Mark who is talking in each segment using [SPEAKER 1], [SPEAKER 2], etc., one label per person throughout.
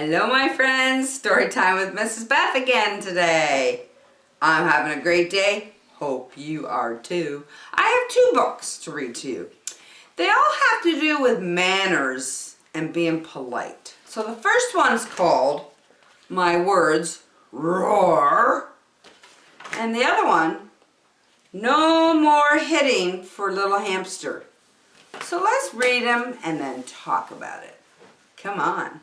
[SPEAKER 1] Hello my friends, story time with Mrs. Beth again today. I'm having a great day, hope you are too. I have two books to read to you. They all have to do with manners and being polite. So the first one's called My Words Roar, and the other one, No More Hitting for Little Hamster. So let's read them and then talk about it. Come on.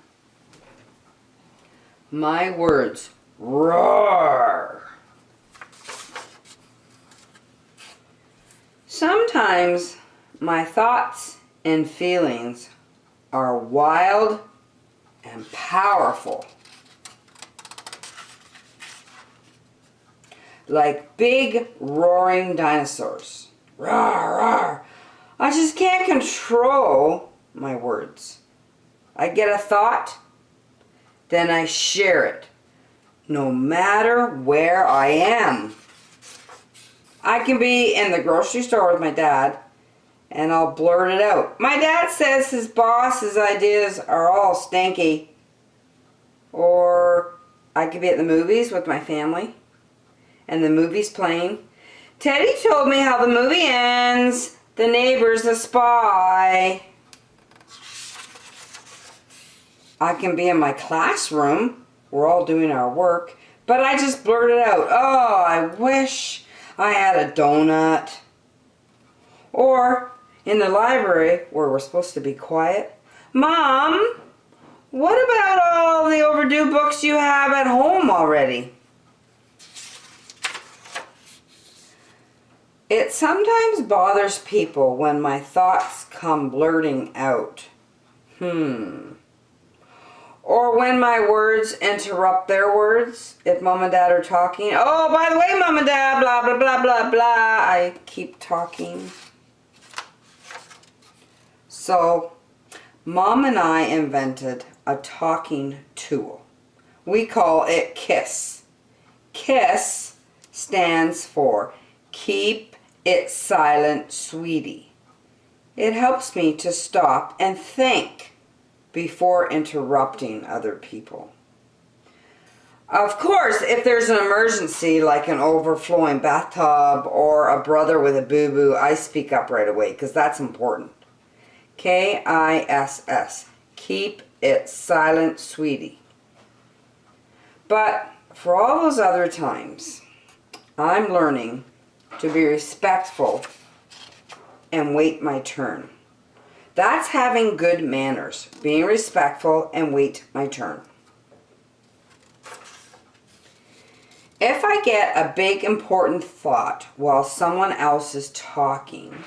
[SPEAKER 1] My words roar. Sometimes my thoughts and feelings are wild and powerful, like big roaring dinosaurs. Roar, roar. I just can't control my words. I get a thought, then I share it, no matter where I am. I can be in the grocery store with my dad, and I'll blurt it out. My dad says his boss's ideas are all stinky. Or I could be at the movies with my family, and the movie's playing. Teddy told me how the movie ends. The neighbor's a spy. I can be in my classroom, we're all doing our work, but I just blurted out, oh, I wish I had a donut. Or in the library, where we're supposed to be quiet, Mom, what about all the overdue books you have at home already? It sometimes bothers people when my thoughts come blurting out. Or when my words interrupt their words, if Mom and Dad are talking. Oh, by the way, Mom and Dad, blah, blah, blah, blah, blah. I keep talking. So, Mom and I invented a talking tool. We call it KISS. KISS stands for Keep It Silent, Sweetie. It helps me to stop and think before interrupting other people. Of course, if there's an emergency like an overflowing bathtub or a brother with a boo-boo, I speak up right away because that's important. KISS. Keep it silent, sweetie. But for all those other times, I'm learning to be respectful and wait my turn. That's having good manners, being respectful and wait my turn. If I get a big important thought while someone else is talking,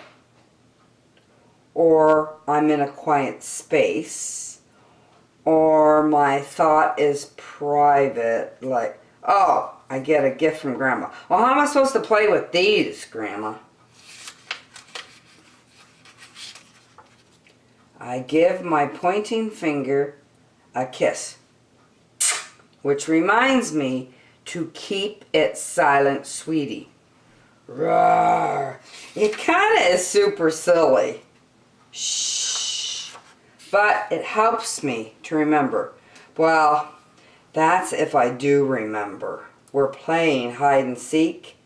[SPEAKER 1] or I'm in a quiet space, or my thought is private, like, oh, I get a gift from Grandma. Well, how am I supposed to play with these, Grandma? I give my pointing finger a kiss, which reminds me to keep it silent, sweetie. Roar. It kind of is super silly. Shh. But it helps me to remember. Well, that's if I do remember. We're playing hide and seek,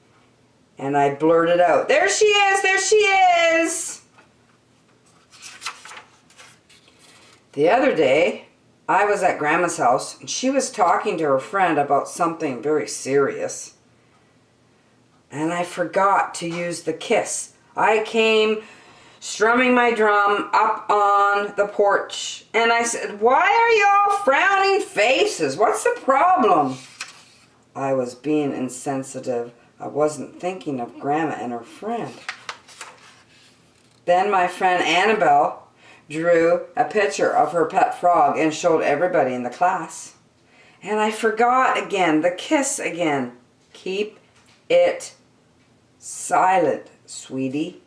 [SPEAKER 1] and I blurted out, there she is, there she is. The other day, I was at Grandma's house, and she was talking to her friend about something very serious. And I forgot to use the kiss. I came strumming my drum up on the porch, and I said, why are you all frowning faces? What's the problem? I was being insensitive. I wasn't thinking of Grandma and her friend. Then my friend Annabelle drew a picture of her pet frog and showed everybody in the class. And I forgot again, the kiss again. Keep it silent, sweetie.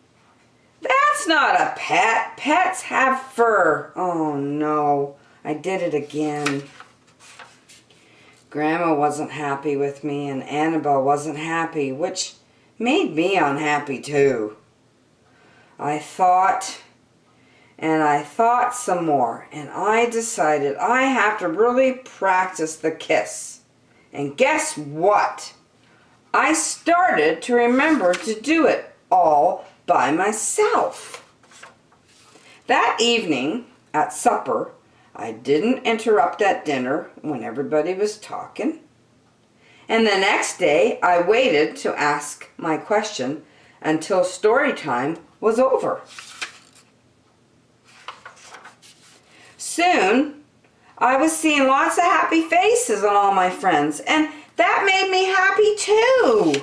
[SPEAKER 1] That's not a pet. Pets have fur. Oh no, I did it again. Grandma wasn't happy with me and Annabelle wasn't happy, which made me unhappy too. I thought, And I thought some more, and I decided I have to really practice the kiss. And guess what? I started to remember to do it all by myself. That evening at supper, I didn't interrupt at dinner when everybody was talking. And the next day, I waited to ask my question until story time was over. Soon, I was seeing lots of happy faces on all my friends, and that made me happy too.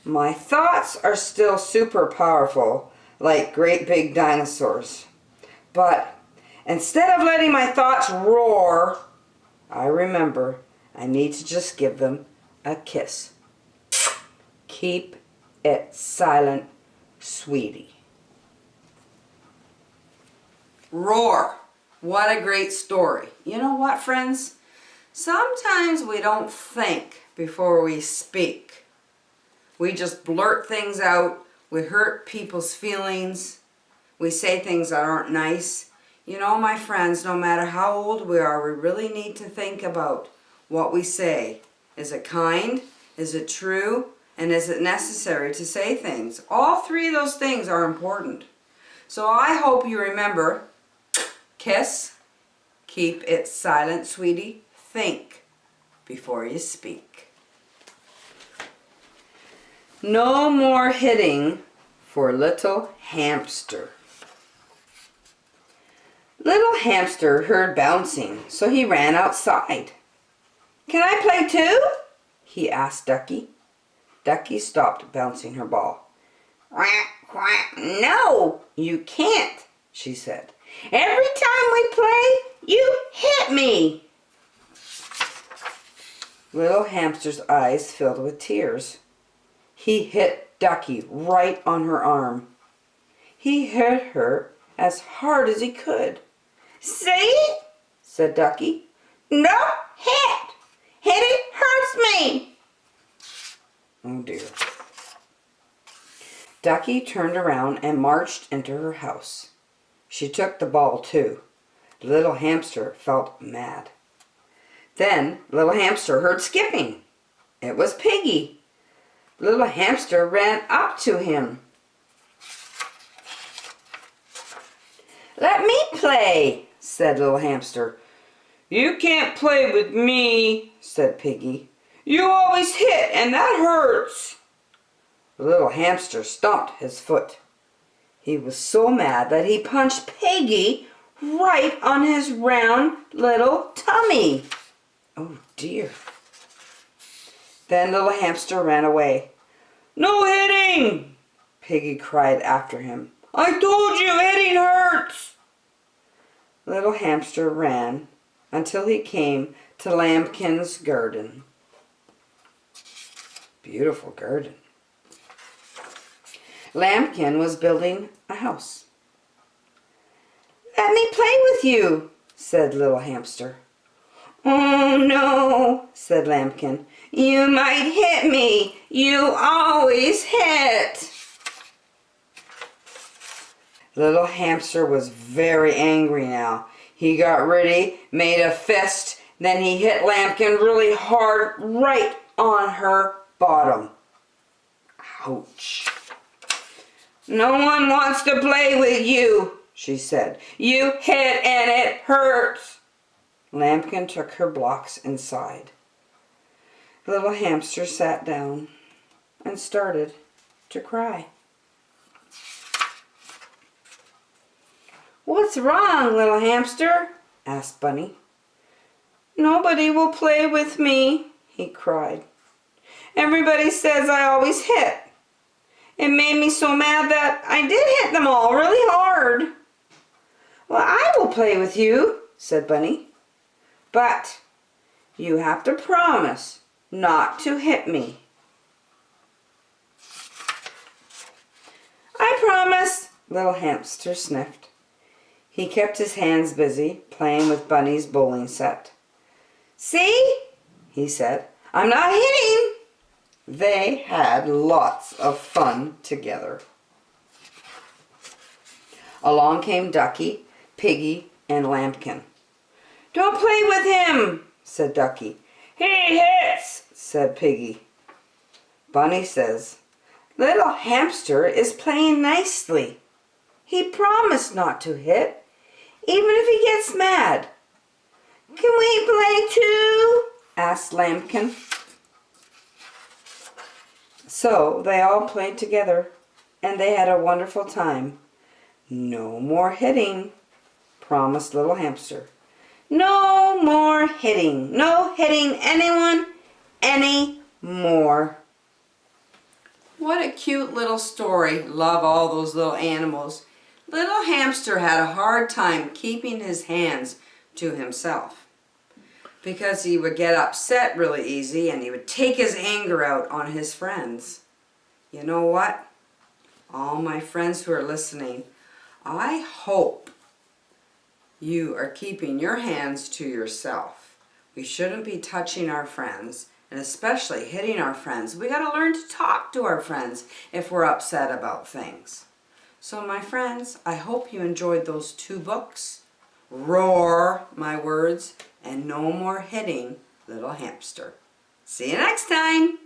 [SPEAKER 1] My thoughts are still super powerful, like great big dinosaurs. But instead of letting my thoughts roar, I remember I need to just give them a kiss. Keep it silent, sweetie. Roar. What a great story. You know what, friends? Sometimes we don't think before we speak. We just blurt things out. We hurt people's feelings. We say things that aren't nice. You know, my friends, no matter how old we are, we really need to think about what we say. Is it kind? Is it true? And is it necessary to say things? All three of those things are important. So I hope you remember, kiss, keep it silent, sweetie, think before you speak. No more hitting for little hamster. Little hamster heard bouncing, so he ran outside. "Can I play too?" he asked Ducky. Ducky stopped bouncing her ball. "Quack, quack, no, you can't," she said. "Every time we play, you hit me." Little hamster's eyes filled with tears. He hit Ducky right on her arm. He hit her as hard as he could. "See?" said Ducky. "No hit. Hitting hurts me." Oh dear. Ducky turned around and marched into her house. She took the ball too. Little hamster felt mad. Then little hamster heard skipping. It was Piggy. Little hamster ran up to him. "Let me play," said little hamster. "You can't play with me," said Piggy. "You always hit and that hurts." Little hamster stomped his foot. He was so mad that he punched Piggy right on his round little tummy. Oh dear. Then little hamster ran away. "No hitting!" Piggy cried after him. "I told you hitting hurts!" Little hamster ran until he came to Lambkin's garden. Beautiful garden. Lambkin was building a house. "Let me play with you," said little hamster. "Oh no," said Lambkin. "You might hit me. You always hit." Little hamster was very angry now. He got ready, made a fist, then he hit Lambkin really hard right on her bottom. Ouch. "No one wants to play with you," she said. "You hit and it hurts." Lambkin took her blocks inside. Little hamster sat down and started to cry. "What's wrong, little hamster?" asked Bunny. "Nobody will play with me," he cried. "Everybody says I always hit. It made me so mad that I did hit them all really hard." "Well, I will play with you," said Bunny. "But you have to promise not to hit me." "I promise," little hamster sniffed. He kept his hands busy playing with Bunny's bowling set. "See?" he said. "I'm not hitting." They had lots of fun together. Along came Ducky, Piggy, and Lambkin. "Don't play with him," said Ducky. "He hits," said Piggy. Bunny says, "Little Hamster is playing nicely. He promised not to hit, even if he gets mad." "Can we play too?" asked Lambkin. So they all played together, and they had a wonderful time. "No more hitting," promised Little Hamster. "No more hitting. No hitting anyone any more." What a cute little story. Love all those little animals. Little Hamster had a hard time keeping his hands to himself because he would get upset really easy and he would take his anger out on his friends. You know what? All my friends who are listening, I hope you are keeping your hands to yourself. We shouldn't be touching our friends, and especially hitting our friends. We got to learn to talk to our friends if we're upset about things. So my friends, I hope you enjoyed those 2 books, Roar, My Words, and No More Hitting Little Hamster. See you next time.